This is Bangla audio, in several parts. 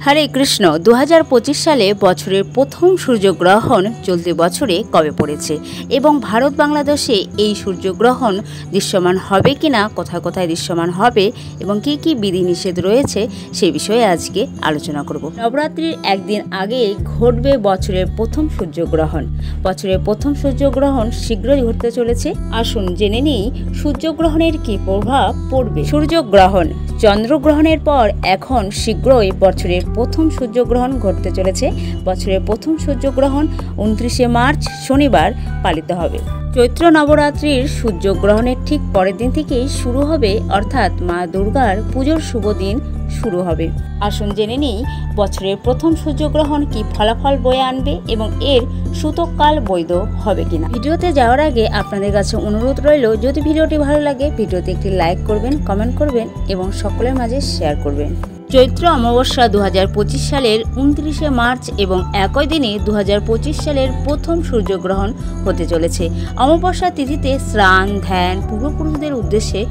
হরে কৃষ্ণ। 2025 সালে বছরের প্রথম সূর্যগ্রহণ চলতি বছরে কবে পড়েছে এবং ভারত বাংলাদেশে এই সূর্যগ্রহণ দৃশ্যমান হবে কিনা, কোথায় কোথায় দৃশ্যমান হবে এবং কি কি বিধিনিষেধ রয়েছে সেই বিষয়ে আজকে আলোচনা করব। নবরাত্রির একদিন আগে ঘটবে বছরের প্রথম সূর্যগ্রহণ। বছরের প্রথম সূর্যগ্রহণ শীঘ্রই ঘটতে চলেছে। আসুন জেনে নিই সূর্যগ্রহণের কি প্রভাব পড়বে। সূর্যগ্রহণ চন্দ্রগ্রহণের পর এখন শীঘ্রই বছরের প্রথম সূর্যগ্রহণ ঘটতে চলেছে। বছরের প্রথম সূর্যগ্রহণ 29শে মার্চ শনিবার পালিত হবে। চৈত্র নবরাত্রির সূর্যগ্রহণের ঠিক পরের দিন থেকেই শুরু হবে, অর্থাৎ মা দুর্গার পুজোর শুভ দিন শুরু হবে। আসুন জেনে নিই বছরের প্রথম সূর্যগ্রহণ কি ফলাফল বয়ে আনবে এবং এর সূতককাল বৈধ হবে কিনা। ভিডিওতে যাওয়ার আগে আপনাদের কাছে অনুরোধ রইল, যদি ভিডিওটি ভালো লাগে ভিডিওতে একটি লাইক করবেন, কমেন্ট করবেন এবং সকলের মাঝে শেয়ার করবেন। চৈত্র অমাবস্যা 2025 সালের 29শে মার্চ এবং একই দিনে 2025 সালের প্রথম সূর্যগ্রহণ হতে চলেছে। অমাবস্যা তিথিতে স্নান, ধ্যান, পূর্বপুরুষদের উদ্দেশ্যে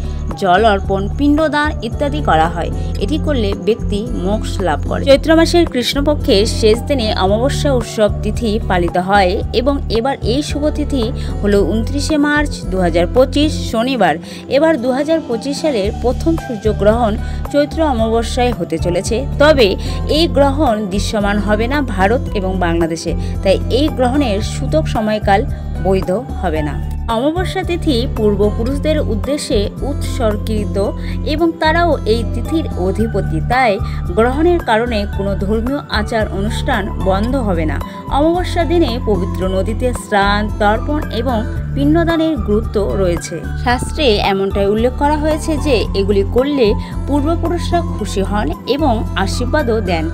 জল অর্পণ, পিণ্ডদান ইত্যাদি করা হয়। এটি করলে ব্যক্তি মোক্ষ লাভ করে। চৈত্র মাসের কৃষ্ণপক্ষের শেষ দিনে অমাবস্যা উৎসব তিথি পালিত হয় এবং এবার এই শুভ তিথি হল 29শে মার্চ 2025 শনিবার। এবার 2025 সালের প্রথম সূর্যগ্রহণ চৈত্র অমাবস্যায় হতে চলেছে। তবে এই গ্রহণ দৃশ্যমান হবে না ভারত এবং বাংলাদেশে, তাই এই গ্রহণের সূতক সময়কাল বৈধ হবে না। অমাবস্যা তিথি পূর্বপুরুষদের উদ্দেশ্যে উৎসর্গিত এবং তারাও এই তিথির অধিপতি, তাই গ্রহণের কারণে কোনো ধর্মীয় আচার অনুষ্ঠান বন্ধ হবে না। অমাবস্যা দিনে পবিত্র নদীতে স্নান, তর্পণ এবং পিণ্ডদানের গুরুত্ব রয়েছে। শাস্ত্রে এমনটাই উল্লেখ করা হয়েছে যে এগুলি করলে পূর্বপুরুষরা খুশি হন এবং আশীর্বাদও দেন।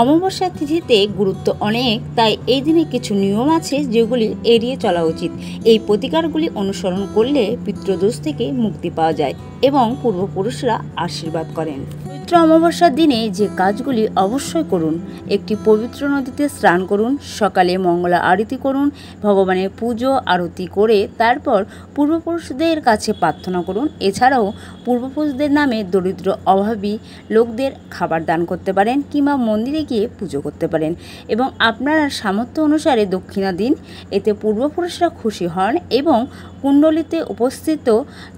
অমাবস্যা তিথিতে গুরুত্ব অনেক, তাই এই দিনে কিছু নিয়ম আছে যেগুলি এড়িয়ে চলা উচিত। এই প্রতিকারগুলি অনুসরণ করলে পিতৃদোষ থেকে মুক্তি পাওয়া যায় এবং পূর্বপুরুষরা আশীর্বাদ করেন। চৈত্র অমাবস্যার দিনে যে কাজগুলি অবশ্যই করুন: একটি পবিত্র নদীতে স্নান করুন, সকালে মঙ্গলা আরতি করুন, ভগবানের পুজো আরতি করে তারপর পূর্বপুরুষদের কাছে প্রার্থনা করুন। এছাড়াও পূর্বপুরুষদের নামে দরিদ্র অভাবী লোকদের খাবার দান করতে পারেন কিংবা মন্দিরে গিয়ে পুজো করতে পারেন এবং আপনার সামর্থ্য অনুসারে দক্ষিণা দিন। এতে পূর্বপুরুষরা খুশি হন এবং কুণ্ডলিতে উপস্থিত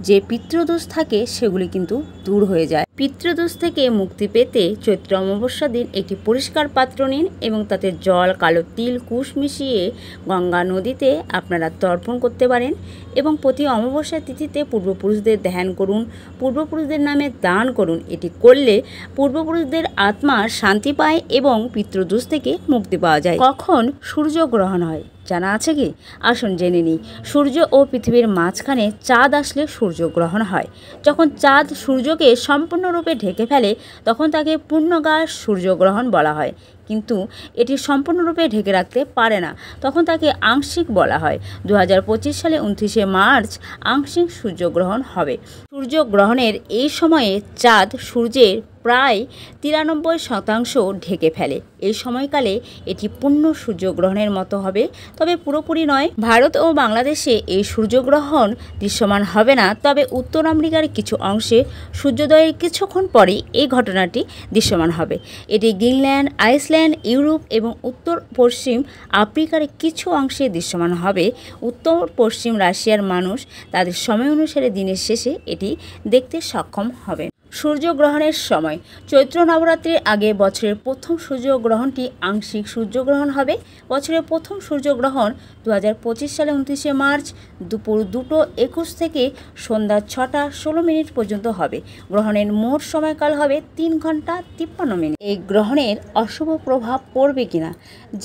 যে পিতৃদোষ থাকে সেগুলি কিন্তু দূর হয়ে যায়। পিতৃদোষ থেকে মুক্তি পেতে চৈত্র অমাবস্যা দিন একটি পরিষ্কার পাত্র নিন এবং তাতে জল, কালো তিল, কুশ মিশিয়ে গঙ্গা নদীতে আপনারা তর্পণ করতে পারেন এবং প্রতি অমাবস্যা তিথিতে পূর্বপুরুষদের ধ্যান করুন, পূর্বপুরুষদের নামে দান করুন। এটি করলে পূর্বপুরুষদের আত্মা শান্তি পায় এবং পিতৃদোষ থেকে মুক্তি পাওয়া যায়। কখন সূর্যগ্রহণ হয় জানা আছে কি? আসুন জেনে নিই। সূর্য ও পৃথিবীর মাঝখানে চাঁদ আসলে সূর্যগ্রহণ হয়। যখন চাঁদ সূর্যকে সম্পূর্ণরূপে ঢেকে ফেলে তখন তাকে পূর্ণকাল সূর্যগ্রহণ বলা হয়, কিন্তু এটি সম্পূর্ণরূপে ঢেকে রাখতে পারে না, তখন তাকে আংশিক বলা হয়। 2025 সালে 29শে মার্চ আংশিক সূর্যগ্রহণ হবে। সূর্যগ্রহণের এই সময়ে চাঁদ সূর্যের প্রায় 93% ঢেকে ফেলে। এই সময়কালে এটি পূর্ণ সূর্যগ্রহণের মতো হবে, তবে পুরোপুরি নয়। ভারত ও বাংলাদেশে এই সূর্যগ্রহণ দৃশ্যমান হবে না, তবে উত্তর আমেরিকার কিছু অংশে সূর্যোদয়ের কিছুক্ষণ পরেই এই ঘটনাটি দৃশ্যমান হবে। এটি গ্রিনল্যান্ড, আইসল্যান্ড, ইউরোপ এবং উত্তর পশ্চিম আফ্রিকার কিছু অংশে দৃশ্যমান হবে। উত্তর পশ্চিম রাশিয়ার মানুষ তাদের সময় অনুসারে দিনের শেষে এটি দেখতে সক্ষম হবে। সূর্যগ্রহণের সময় চৈত্র নবরাত্রির আগে বছরের প্রথম সূর্যগ্রহণটি আংশিক সূর্যগ্রহণ হবে। বছরের প্রথম সূর্যগ্রহণ 2025 সালে 29শে মার্চ দুপুর 2:21 থেকে সন্ধ্যা 6:16 পর্যন্ত হবে। গ্রহণের মোট সময়কাল হবে 3 ঘন্টা 53 মিনিট। এই গ্রহণের অশুভ প্রভাব পড়বে কিনা?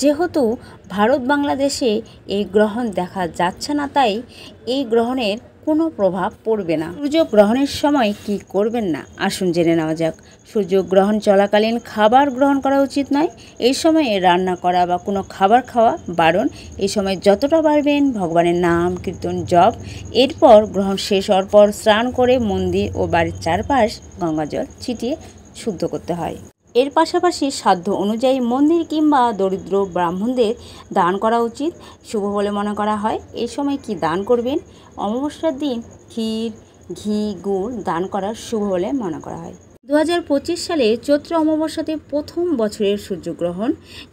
যেহেতু ভারত বাংলাদেশে এই গ্রহণ দেখা যাচ্ছে না, তাই এই গ্রহণের কোনো প্রভাব পড়বে না। সূর্যগ্রহণের সময় কি করবেন না আসুন জেনে নেওয়া যাক। সূর্যগ্রহণ চলাকালীন খাবার গ্রহণ করা উচিত নয়। এই সময়ে রান্না করা বা কোনো খাবার খাওয়া বারণ। এই সময় যতটা পারবেন ভগবানের নাম কীর্তন জপ। এরপর গ্রহণ শেষ হওয়ার পর স্নান করে মন্দির ও বাড়ির চারপাশ গঙ্গাজল ছিটিয়ে শুদ্ধ করতে হয়। এর পাশাপাশি সাধ্য অনুযায়ী মন্দির কিংবা দরিদ্র ব্রাহ্মণদের দান করা উচিত, শুভ বলে মনে করা হয়। এই সময় কি দান করবেন? অমাবস্যার দিন ক্ষীর, ঘি, গুড় দান করা শুভ বলে মনে করা হয়। 2025 সালে চৈত্র অমাবস্যাতে প্রথম বছরের সূর্যগ্রহণ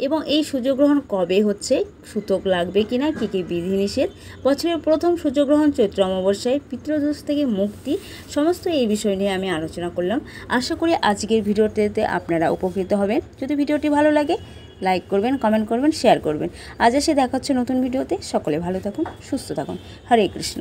এবং এই সূর্যগ্রহণ কবে হচ্ছে, সূতক লাগবে কিনা, কী কী বিধিনিষেধ, বছরের প্রথম সূর্যগ্রহণ চৈত্র অমাবস্যায়, পিতৃদোষ থেকে মুক্তি, সমস্ত এই বিষয় নিয়ে আমি আলোচনা করলাম। আশা করি আজকের ভিডিওটিতে আপনারা উপকৃত হবেন। যদি ভিডিওটি ভালো লাগে লাইক করবেন, কমেন্ট করবেন, শেয়ার করবেন। আজ এসে দেখা হচ্ছে নতুন ভিডিওতে। সকলে ভালো থাকুন, সুস্থ থাকুন। হরে কৃষ্ণ।